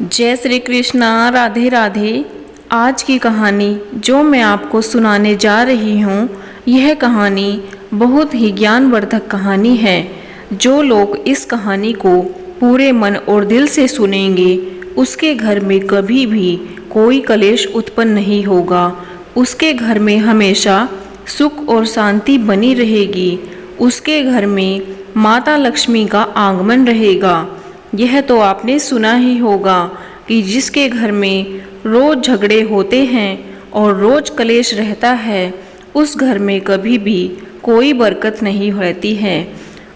जय श्री कृष्णा, राधे राधे। आज की कहानी जो मैं आपको सुनाने जा रही हूँ, यह कहानी बहुत ही ज्ञानवर्धक कहानी है। जो लोग इस कहानी को पूरे मन और दिल से सुनेंगे, उसके घर में कभी भी कोई कलेश उत्पन्न नहीं होगा। उसके घर में हमेशा सुख और शांति बनी रहेगी। उसके घर में माता लक्ष्मी का आगमन रहेगा। यह तो आपने सुना ही होगा कि जिसके घर में रोज झगड़े होते हैं और रोज कलेश रहता है, उस घर में कभी भी कोई बरकत नहीं रहती है।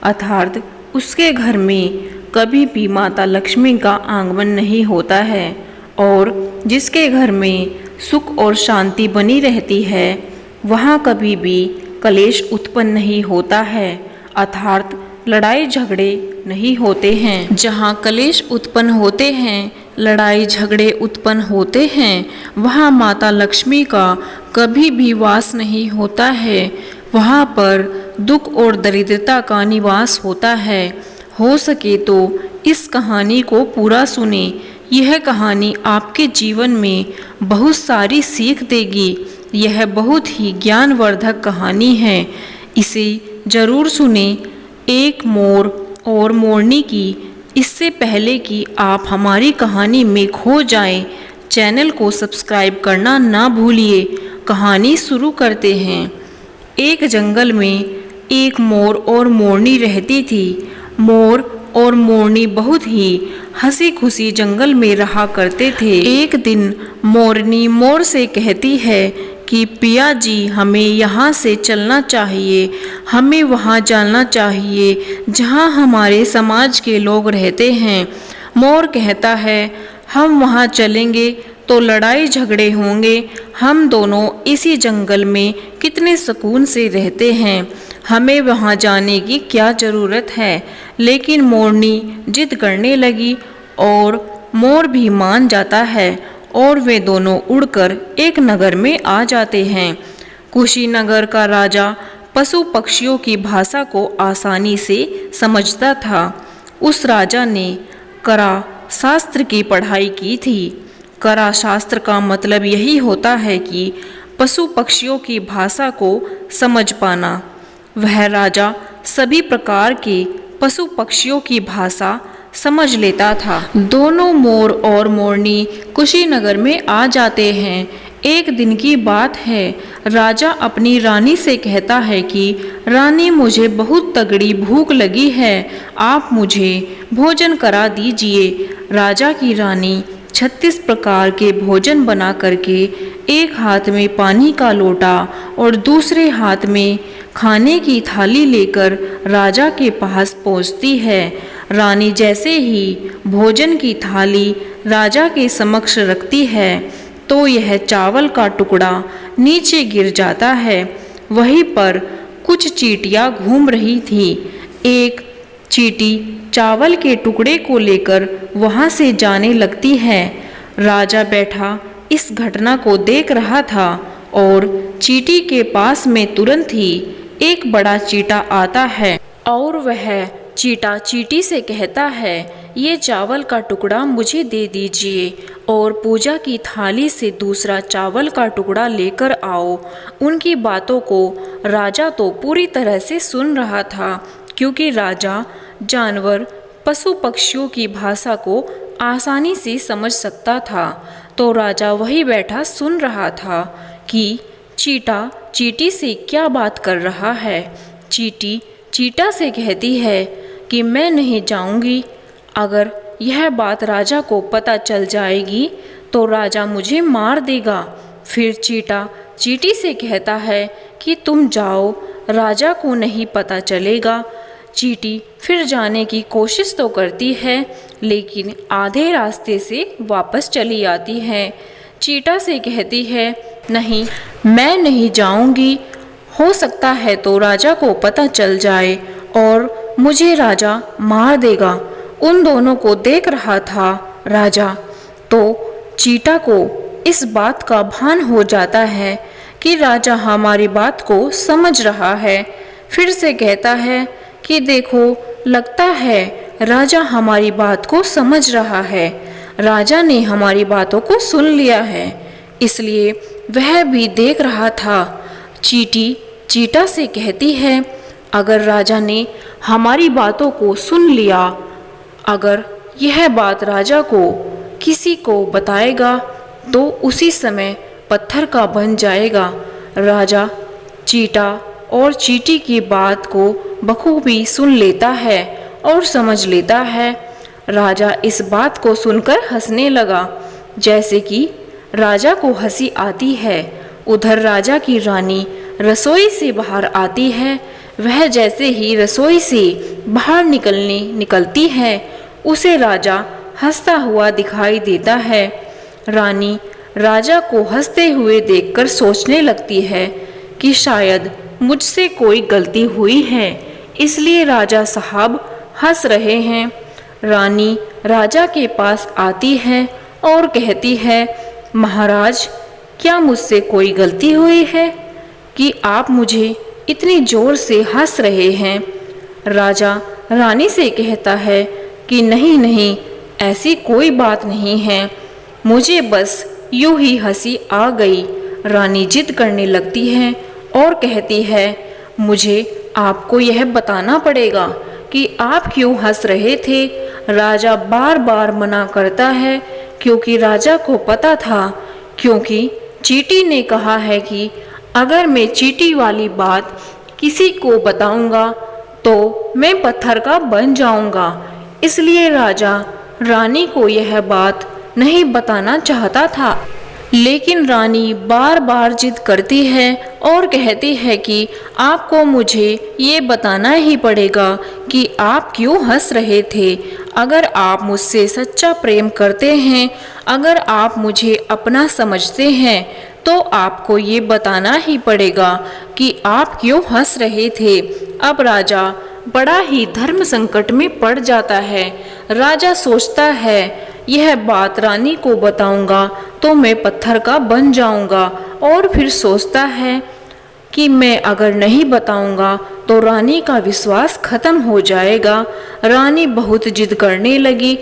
अर्थात उसके घर में कभी भी माता लक्ष्मी का आगमन नहीं होता है। और जिसके घर में सुख और शांति बनी रहती है, वहाँ कभी भी कलेश उत्पन्न नहीं होता है। अर्थात लड़ाई झगड़े नहीं होते हैं। जहाँ कलेश उत्पन्न होते हैं, लड़ाई झगड़े उत्पन्न होते हैं, वहाँ माता लक्ष्मी का कभी भी वास नहीं होता है। वहाँ पर दुख और दरिद्रता का निवास होता है। हो सके तो इस कहानी को पूरा सुने। यह कहानी आपके जीवन में बहुत सारी सीख देगी। यह बहुत ही ज्ञानवर्धक कहानी है, इसे जरूर सुने। एक मोर और मोरनी की। इससे पहले कि आप हमारी कहानी में खो जाएं, चैनल को सब्सक्राइब करना ना भूलिए। कहानी शुरू करते हैं। एक जंगल में एक मोर और मोरनी रहती थी। मोर और मोरनी बहुत ही हंसी खुशी जंगल में रहा करते थे। एक दिन मोरनी मोर से कहती है कि पिया जी, हमें यहाँ से चलना चाहिए। हमें वहाँ जाना चाहिए जहाँ हमारे समाज के लोग रहते हैं। मोर कहता है, हम वहाँ चलेंगे तो लड़ाई झगड़े होंगे। हम दोनों इसी जंगल में कितने सुकून से रहते हैं, हमें वहाँ जाने की क्या ज़रूरत है। लेकिन मोरनी जिद करने लगी और मोर भी मान जाता है और वे दोनों उड़कर एक नगर में आ जाते हैं। कुशीनगर का राजा पशु पक्षियों की भाषा को आसानी से समझता था। उस राजा ने करा शास्त्र की पढ़ाई की थी। करा शास्त्र का मतलब यही होता है कि पशु पक्षियों की भाषा को समझ पाना। वह राजा सभी प्रकार के पशु पक्षियों की भाषा समझ लेता था। दोनों मोर और मोरनी कुशीनगर में आ जाते हैं। एक दिन की बात है। राजा अपनी रानी से कहता है कि रानी, मुझे बहुत तगड़ी भूख लगी है, आप मुझे भोजन करा दीजिए। राजा की रानी 36 प्रकार के भोजन बना करके एक हाथ में पानी का लोटा और दूसरे हाथ में खाने की थाली लेकर राजा के पास पहुंचती है। रानी जैसे ही भोजन की थाली राजा के समक्ष रखती है, तो यह चावल का टुकड़ा नीचे गिर जाता है। वहीं पर कुछ चींटियां घूम रही थी। एक चींटी चावल के टुकड़े को लेकर वहां से जाने लगती है। राजा बैठा इस घटना को देख रहा था और चींटी के पास में तुरंत ही एक बड़ा चींटा आता है और वह चींटा चींटी से कहता है, ये चावल का टुकड़ा मुझे दे दीजिए और पूजा की थाली से दूसरा चावल का टुकड़ा लेकर आओ। उनकी बातों को राजा तो पूरी तरह से सुन रहा था, क्योंकि राजा जानवर पशु पक्षियों की भाषा को आसानी से समझ सकता था। तो राजा वही बैठा सुन रहा था कि चींटा चींटी से क्या बात कर रहा है। चींटी चींटा से कहती है कि मैं नहीं जाऊंगी। अगर यह बात राजा को पता चल जाएगी तो राजा मुझे मार देगा। फिर चींटा चींटी से कहता है कि तुम जाओ, राजा को नहीं पता चलेगा। चींटी फिर जाने की कोशिश तो करती है, लेकिन आधे रास्ते से वापस चली आती है। चींटा से कहती है, नहीं, मैं नहीं जाऊंगी। हो सकता है तो राजा को पता चल जाए और मुझे राजा मार देगा। उन दोनों को देख रहा था राजा। तो चींटा को इस बात का भान हो जाता है कि राजा हमारी बात को समझ रहा है। फिर से कहता है कि देखो, लगता है राजा हमारी बात को समझ रहा है। राजा ने हमारी बातों को सुन लिया है, इसलिए वह भी देख रहा था। चींटी चीटा से कहती है, अगर राजा ने हमारी बातों को सुन लिया, अगर यह बात राजा को किसी को बताएगा तो उसी समय पत्थर का बन जाएगा। राजा चीटा और चींटी की बात को बखूबी सुन लेता है और समझ लेता है। राजा इस बात को सुनकर हंसने लगा, जैसे कि राजा को हंसी आती है। उधर राजा की रानी रसोई से बाहर आती है। वह जैसे ही रसोई से बाहर निकलती है, उसे राजा हंसता हुआ दिखाई देता है। रानी राजा को हंसते हुए देखकर सोचने लगती है कि शायद मुझसे कोई गलती हुई है, इसलिए राजा साहब हंस रहे हैं। रानी राजा के पास आती है और कहती है, महाराज, क्या मुझसे कोई गलती हुई है कि आप मुझे इतनी जोर से हंस रहे हैं? राजा रानी से कहता है कि नहीं नहीं, ऐसी कोई बात नहीं है, मुझे बस यूं ही हंसी आ गई। रानी जिद करने लगती है और कहती है, मुझे आपको यह बताना पड़ेगा कि आप क्यों हंस रहे थे। राजा बार बार मना करता है, क्योंकि राजा को पता था, क्योंकि चींटी ने कहा है कि अगर मैं चींटी वाली बात किसी को बताऊंगा तो मैं पत्थर का बन जाऊंगा। इसलिए राजा रानी को यह बात नहीं बताना चाहता था। लेकिन रानी बार बार जिद करती है और कहती है कि आपको मुझे ये बताना ही पड़ेगा कि आप क्यों हंस रहे थे। अगर आप मुझसे सच्चा प्रेम करते हैं, अगर आप मुझे अपना समझते हैं, तो आपको ये बताना ही पड़ेगा कि आप क्यों हंस रहे थे। अब राजा बड़ा ही धर्म संकट में पड़ जाता है। राजा सोचता है, यह बात रानी को बताऊंगा तो मैं पत्थर का बन जाऊंगा, और फिर सोचता है कि मैं अगर नहीं बताऊंगा तो रानी का विश्वास खत्म हो जाएगा। रानी बहुत जिद करने लगी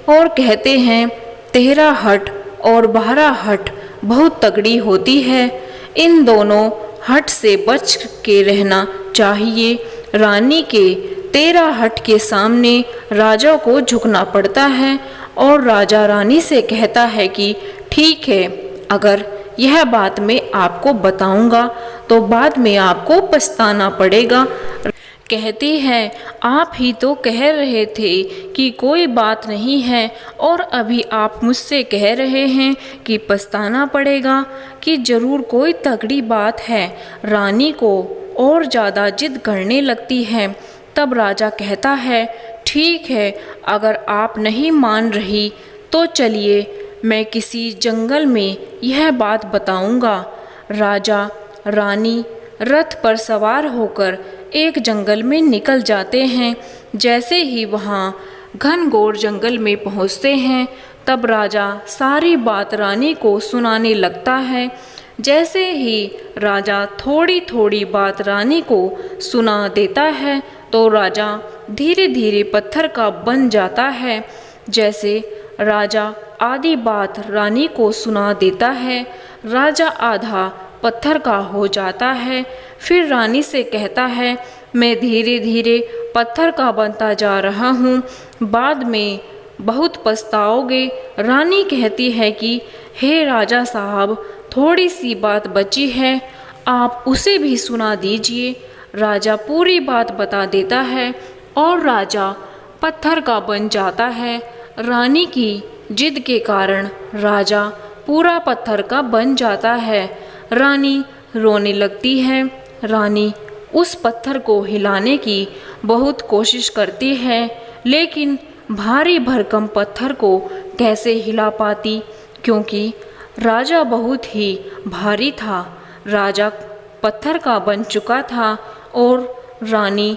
और कहते हैं, तेरा हट और बारह हट बहुत तगड़ी होती है, इन दोनों हट से बच के रहना चाहिए। रानी के 13 हट के सामने राजा को झुकना पड़ता है और राजा रानी से कहता है कि ठीक है, अगर यह बात मैं आपको बताऊंगा तो बाद में आपको पछताना पड़ेगा। कहती है, आप ही तो कह रहे थे कि कोई बात नहीं है, और अभी आप मुझसे कह रहे हैं कि पछताना पड़ेगा, कि जरूर कोई तगड़ी बात है। रानी को और ज़्यादा जिद करने लगती है। तब राजा कहता है, ठीक है, अगर आप नहीं मान रही तो चलिए मैं किसी जंगल में यह बात बताऊंगा। राजा रानी रथ पर सवार होकर एक जंगल में निकल जाते हैं। जैसे ही वहाँ घनघोर जंगल में पहुँचते हैं, तब राजा सारी बात रानी को सुनाने लगता है। जैसे ही राजा थोड़ी थोड़ी बात रानी को सुना देता है, तो राजा धीरे धीरे पत्थर का बन जाता है। जैसे राजा आधी बात रानी को सुना देता है, राजा आधा पत्थर का हो जाता है। फिर रानी से कहता है, मैं धीरे धीरे पत्थर का बनता जा रहा हूँ, बाद में बहुत पछताओगे। रानी कहती है कि हे राजा साहब, थोड़ी सी बात बची है, आप उसे भी सुना दीजिए। राजा पूरी बात बता देता है और राजा पत्थर का बन जाता है। रानी की जिद के कारण राजा पूरा पत्थर का बन जाता है। रानी रोने लगती है। रानी उस पत्थर को हिलाने की बहुत कोशिश करती है, लेकिन भारी भरकम पत्थर को कैसे हिला पाती, क्योंकि राजा बहुत ही भारी था। राजा पत्थर का बन चुका था और रानी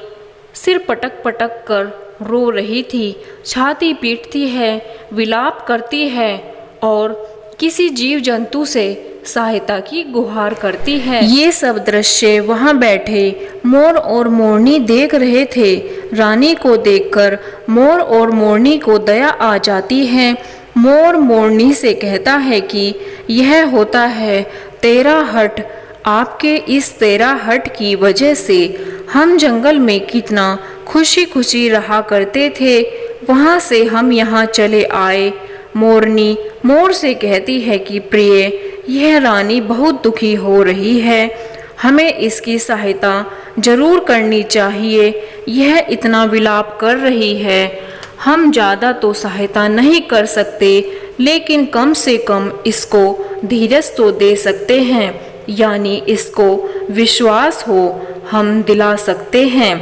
सिर पटक पटक कर रो रही थी, छाती पीटती है, विलाप करती है और किसी जीव जंतु से सहायता की गुहार करती है। ये सब दृश्य वहाँ बैठे मोर और मोरनी देख रहे थे। रानी को देखकर मोर और मोरनी को दया आ जाती है। मोर मोरनी से कहता है कि यह होता है तेरा हट। आपके इस तेरा हट की वजह से हम जंगल में कितना खुशी खुशी रहा करते थे, वहाँ से हम यहाँ चले आए। मोरनी मोर से कहती है कि प्रिय, यह रानी बहुत दुखी हो रही है, हमें इसकी सहायता जरूर करनी चाहिए। यह इतना विलाप कर रही है, हम ज़्यादा तो सहायता नहीं कर सकते, लेकिन कम से कम इसको धीरज तो दे सकते हैं, यानी इसको विश्वास हो हम दिला सकते हैं।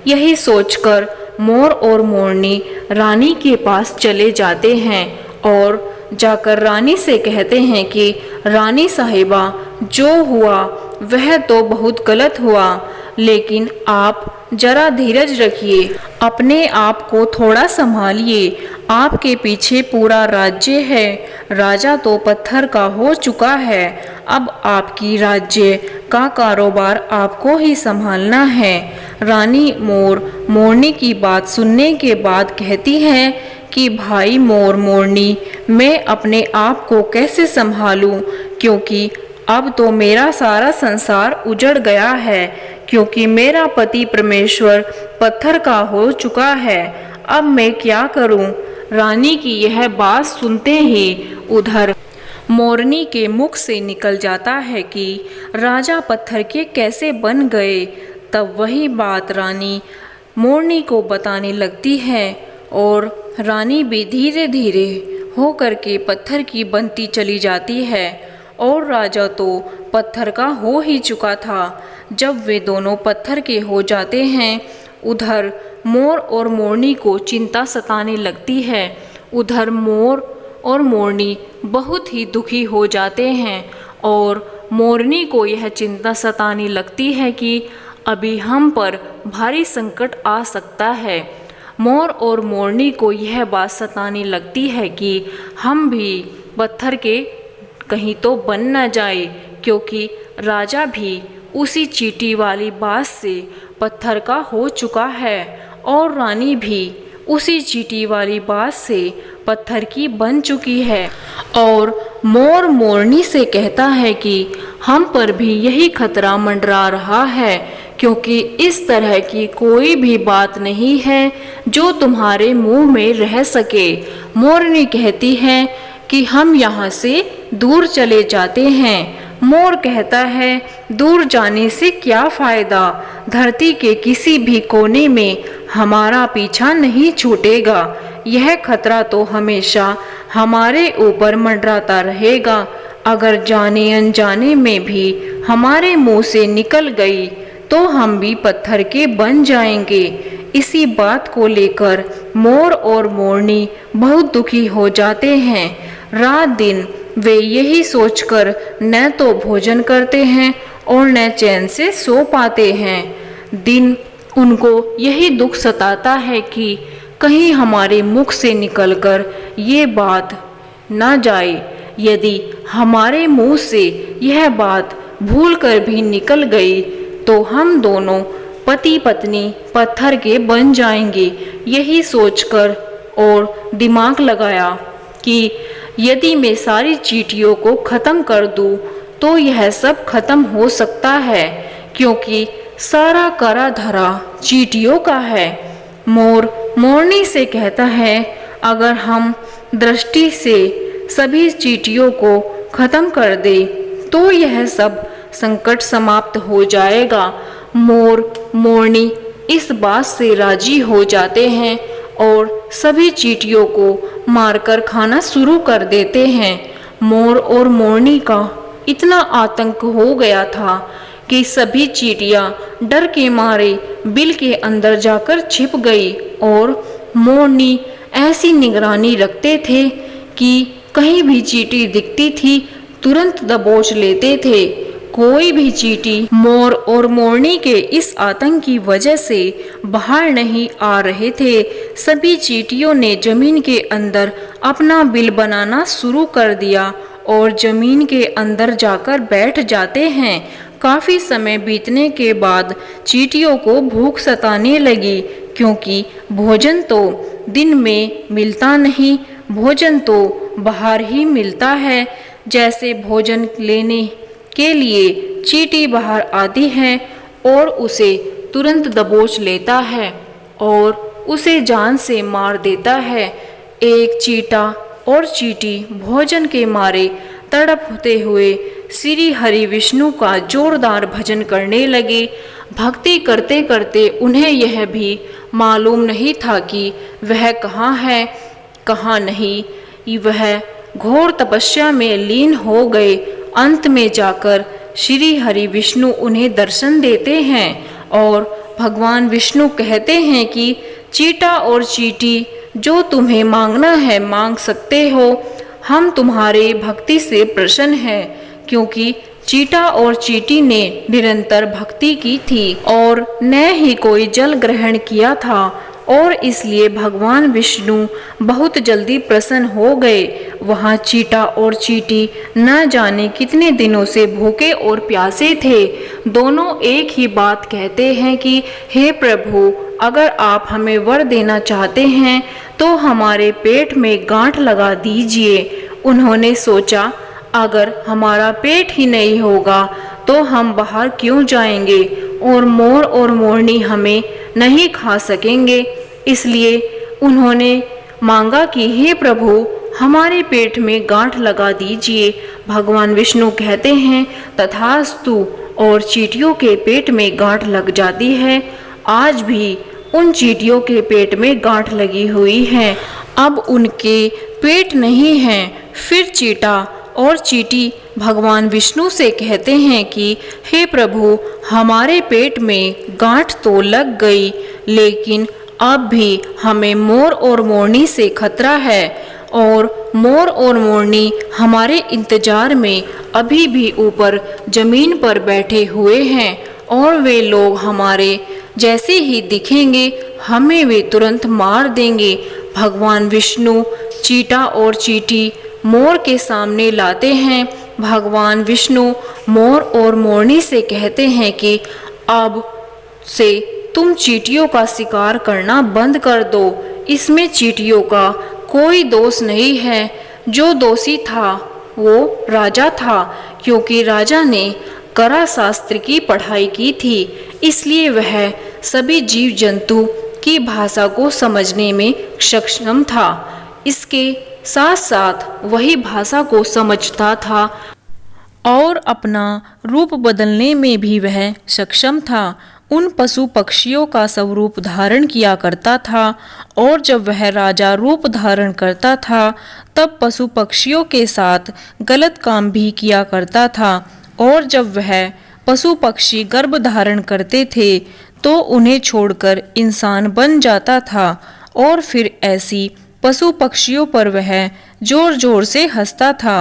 यही सोचकर मोर और मोरनी रानी के पास चले जाते हैं और जाकर रानी से कहते हैं कि रानी साहिबा, जो हुआ वह तो बहुत गलत हुआ, लेकिन आप जरा धीरज रखिए, अपने आप को थोड़ा संभालिए। आपके पीछे पूरा राज्य है, राजा तो पत्थर का हो चुका है, अब आपकी राज्य का कारोबार आपको ही संभालना है। रानी मोर मोरनी की बात सुनने के बाद कहती है कि भाई मोर मोरनी, मैं अपने आप को कैसे संभालूं, क्योंकि अब तो मेरा सारा संसार उजड़ गया है, क्योंकि मेरा पति परमेश्वर पत्थर का हो चुका है। अब मैं क्या करूं? रानी की यह बात सुनते ही उधर मोरनी के मुख से निकल जाता है कि राजा पत्थर के कैसे बन गए। तब वही बात रानी मोरनी को बताने लगती है और रानी भी धीरे धीरे होकर के पत्थर की बनती चली जाती है और राजा तो पत्थर का हो ही चुका था। जब वे दोनों पत्थर के हो जाते हैं, उधर मोर और मोरनी को चिंता सताने लगती है। उधर मोर और मोरनी बहुत ही दुखी हो जाते हैं और मोरनी को यह चिंता सताने लगती है कि अभी हम पर भारी संकट आ सकता है। मोर और मोरनी को यह बात सताने लगती है कि हम भी पत्थर के कहीं तो बन न जाए, क्योंकि राजा भी उसी चींटी वाली बात से पत्थर का हो चुका है और रानी भी उसी चींटी वाली बात से पत्थर की बन चुकी है। और मोर मोरनी से कहता है कि हम पर भी यही खतरा मंडरा रहा है, क्योंकि इस तरह की कोई भी बात नहीं है जो तुम्हारे मुंह में रह सके। मोरनी कहती है कि हम यहाँ से दूर चले जाते हैं। मोर कहता है दूर जाने से क्या फ़ायदा, धरती के किसी भी कोने में हमारा पीछा नहीं छूटेगा, यह खतरा तो हमेशा हमारे ऊपर मंडराता रहेगा। अगर जाने अनजाने में भी हमारे मुंह से निकल गई तो हम भी पत्थर के बन जाएंगे। इसी बात को लेकर मोर और मोरनी बहुत दुखी हो जाते हैं। रात दिन वे यही सोचकर न तो भोजन करते हैं और न चैन से सो पाते हैं। दिन उनको यही दुख सताता है कि कहीं हमारे मुख से निकलकर ये बात ना जाए। यदि हमारे मुंह से यह बात भूलकर भी निकल गई तो हम दोनों पति पत्नी पत्थर के बन जाएंगे। यही सोचकर और दिमाग लगाया कि यदि मैं सारी चींटियों को ख़त्म कर दूं तो यह सब खत्म हो सकता है, क्योंकि सारा करा धरा चींटियों का है। मोर मोरनी से कहता है अगर हम दृष्टि से सभी चींटियों को खत्म कर दे तो यह सब संकट समाप्त हो जाएगा। मोर मोरनी इस बात से राजी हो जाते हैं और सभी चींटियों को मारकर खाना शुरू कर देते हैं। मोर और मोरनी का इतना आतंक हो गया था कि सभी चींटियां डर के मारे बिल के अंदर जाकर छिप गई और मोरनी ऐसी निगरानी रखते थे कि कहीं भी चींटी दिखती थी तुरंत दबोच लेते थे। कोई भी चींटी मोर और मोरनी के इस आतंक की वजह से बाहर नहीं आ रहे थे। सभी चींटियों ने जमीन के अंदर अपना बिल बनाना शुरू कर दिया और जमीन के अंदर जाकर बैठ जाते हैं। काफ़ी समय बीतने के बाद चींटियों को भूख सताने लगी, क्योंकि भोजन तो दिन में मिलता नहीं, भोजन तो बाहर ही मिलता है। जैसे भोजन लेने के लिए चींटी बाहर आती है और उसे तुरंत दबोच लेता है और उसे जान से मार देता है। एक चींटा और चींटी भोजन के मारे तड़पते हुए श्री हरि विष्णु का जोरदार भजन करने लगे। भक्ति करते करते उन्हें यह भी मालूम नहीं था कि वह कहाँ है कहाँ नहीं। वह घोर तपस्या में लीन हो गए। अंत में जाकर श्री हरि विष्णु उन्हें दर्शन देते हैं और भगवान विष्णु कहते हैं कि चींटा और चींटी जो तुम्हें मांगना है मांग सकते हो। हम तुम्हारे भक्ति से प्रसन्न हैं, क्योंकि चींटा और चींटी ने निरंतर भक्ति की थी और न ही कोई जल ग्रहण किया था, और इसलिए भगवान विष्णु बहुत जल्दी प्रसन्न हो गए। वहाँ चींटा और चींटी न जाने कितने दिनों से भूखे और प्यासे थे। दोनों एक ही बात कहते हैं कि हे प्रभु, अगर आप हमें वर देना चाहते हैं तो हमारे पेट में गांठ लगा दीजिए। उन्होंने सोचा, अगर हमारा पेट ही नहीं होगा तो हम बाहर क्यों जाएंगे और मोर और मोरनी हमें नहीं खा सकेंगे। इसलिए उन्होंने मांगा कि हे प्रभु, हमारे पेट में गांठ लगा दीजिए। भगवान विष्णु कहते हैं तथास्तु, और चींटियों के पेट में गांठ लग जाती है। आज भी उन चींटियों के पेट में गांठ लगी हुई है। अब उनके पेट नहीं है। फिर चींटा और चींटी भगवान विष्णु से कहते हैं कि हे प्रभु, हमारे पेट में गांठ तो लग गई, लेकिन अब भी हमें मोर और मोरनी से खतरा है और मोर और मोरनी हमारे इंतजार में अभी भी ऊपर जमीन पर बैठे हुए हैं और वे लोग हमारे जैसे ही दिखेंगे हमें वे तुरंत मार देंगे। भगवान विष्णु चींटा और चींटी मोर के सामने लाते हैं। भगवान विष्णु मोर और मोरनी से कहते हैं कि अब से तुम चींटियों का शिकार करना बंद कर दो। इसमें चींटियों का कोई दोष नहीं है। जो दोषी था वो राजा था, क्योंकि राजा ने करा शास्त्र की पढ़ाई की थी, इसलिए वह सभी जीव जंतु की भाषा को समझने में सक्षम था। इसके साथ साथ वही भाषा को समझता था और अपना रूप बदलने में भी वह सक्षम था। उन पशु पक्षियों का स्वरूप धारण किया करता था, और जब वह राजा रूप धारण करता था तब पशु पक्षियों के साथ गलत काम भी किया करता था। और जब वह पशु पक्षी गर्भ धारण करते थे तो उन्हें छोड़कर इंसान बन जाता था, और फिर ऐसी पशु पक्षियों पर वह जोर जोर से हंसता था।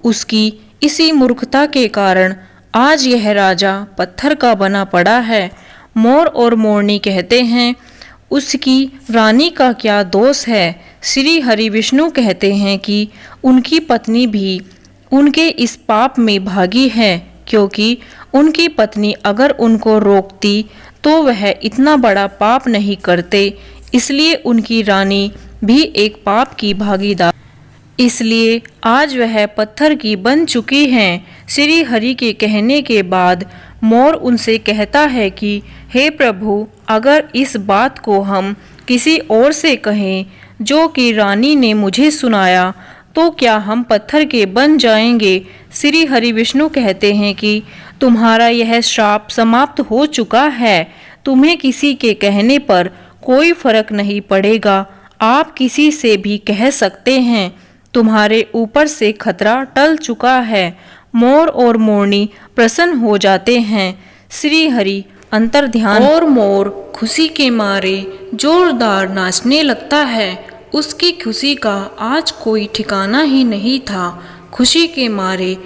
उसकी इसी मूर्खता के कारण आज यह राजा पत्थर का बना पड़ा है। मोर और मोरनी कहते हैं, उसकी रानी का क्या दोष है। श्री हरि विष्णु कहते हैं कि उनकी पत्नी भी उनके इस पाप में भागी है, क्योंकि उनकी पत्नी अगर उनको रोकती तो वह इतना बड़ा पाप नहीं करते। इसलिए उनकी रानी भी एक पाप की भागीदार, इसलिए आज वह पत्थर की बन चुकी हैं। श्री हरि के कहने के बाद मोर उनसे कहता है कि हे प्रभु, अगर इस बात को हम किसी और से कहें जो कि रानी ने मुझे सुनाया, तो क्या हम पत्थर के बन जाएंगे। श्री हरि विष्णु कहते हैं कि तुम्हारा यह श्राप समाप्त हो चुका है। तुम्हें किसी के कहने पर कोई फर्क नहीं पड़ेगा। आप किसी से भी कह सकते हैं। तुम्हारे ऊपर से खतरा टल चुका है। मोर और मोरनी प्रसन्न हो जाते हैं। श्री हरि अंतर ध्यान, और मोर खुशी के मारे जोरदार नाचने लगता है। उसकी खुशी का आज कोई ठिकाना ही नहीं था। खुशी के मारे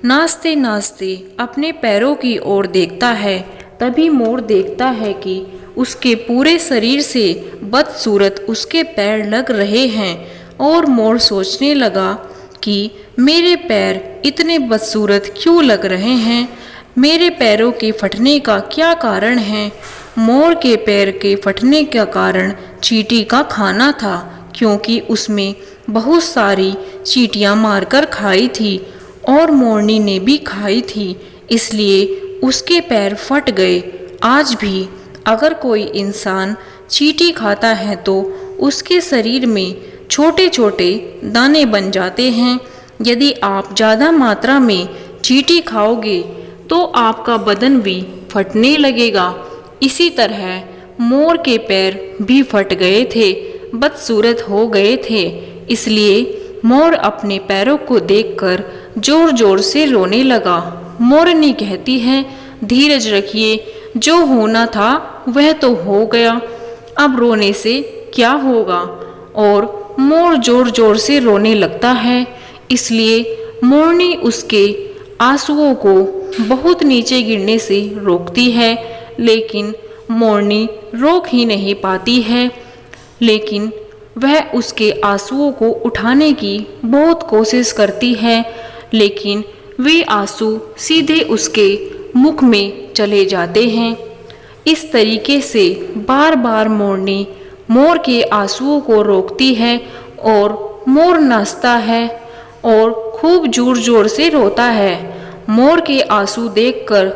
नाचते नाचते अपने पैरों की ओर देखता है। तभी मोर देखता है कि उसके पूरे शरीर से बदसूरत उसके पैर लग रहे हैं, और मोर सोचने लगा कि मेरे पैर इतने बदसूरत क्यों लग रहे हैं। मेरे पैरों के फटने का क्या कारण है। मोर के पैर के फटने का कारण चींटी का खाना था, क्योंकि उसमें बहुत सारी चींटियां मारकर खाई थी और मोरनी ने भी खाई थी, इसलिए उसके पैर फट गए। आज भी अगर कोई इंसान चींटी खाता है तो उसके शरीर में छोटे छोटे दाने बन जाते हैं। यदि आप ज़्यादा मात्रा में चींटी खाओगे तो आपका बदन भी फटने लगेगा। इसी तरह मोर के पैर भी फट गए थे, बदसूरत हो गए थे। इसलिए मोर अपने पैरों को देखकर जोर जोर से रोने लगा। मोरनी कहती है, धीरज रखिए, जो होना था वह तो हो गया, अब रोने से क्या होगा। और मोर जोर जोर से रोने लगता है। इसलिए मोरनी उसके आंसुओं को बहुत नीचे गिरने से रोकती है, लेकिन मोरनी रोक ही नहीं पाती है। लेकिन वह उसके आंसुओं को उठाने की बहुत कोशिश करती है, लेकिन वे आंसू सीधे उसके मुख में चले जाते हैं। इस तरीके से बार बार मोरनी मोर के आंसुओं को रोकती है और मोर नाचता है और खूब जोर जोर से रोता है। मोर के आंसू देखकर,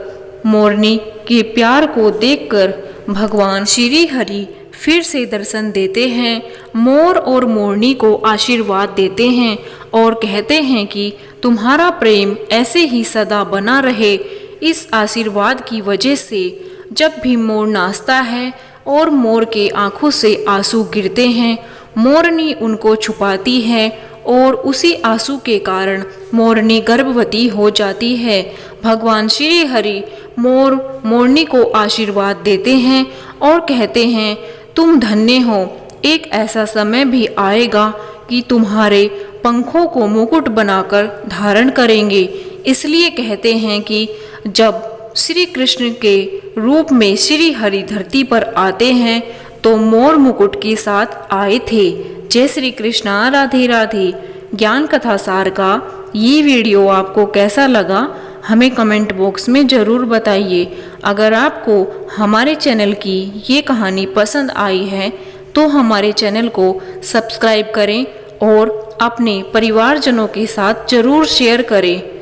मोरनी के प्यार को देखकर भगवान श्री हरि फिर से दर्शन देते हैं। मोर और मोरनी को आशीर्वाद देते हैं और कहते हैं कि तुम्हारा प्रेम ऐसे ही सदा बना रहे। इस आशीर्वाद की वजह से जब भी मोर नाचता है और मोर के आंखों से आंसू गिरते हैं, मोरनी उनको छुपाती है और उसी आंसू के कारण मोरनी गर्भवती हो जाती है। भगवान श्री हरि मोरनी को आशीर्वाद देते हैं और कहते हैं, तुम धन्य हो। एक ऐसा समय भी आएगा कि तुम्हारे पंखों को मुकुट बनाकर धारण करेंगे। इसलिए कहते हैं कि जब श्री कृष्ण के रूप में श्री हरि धरती पर आते हैं तो मोर मुकुट के साथ आए थे। जय श्री कृष्णा, राधे राधे। ज्ञान कथा सार का ये वीडियो आपको कैसा लगा हमें कमेंट बॉक्स में ज़रूर बताइए। अगर आपको हमारे चैनल की ये कहानी पसंद आई है तो हमारे चैनल को सब्सक्राइब करें और अपने परिवारजनों के साथ ज़रूर शेयर करें।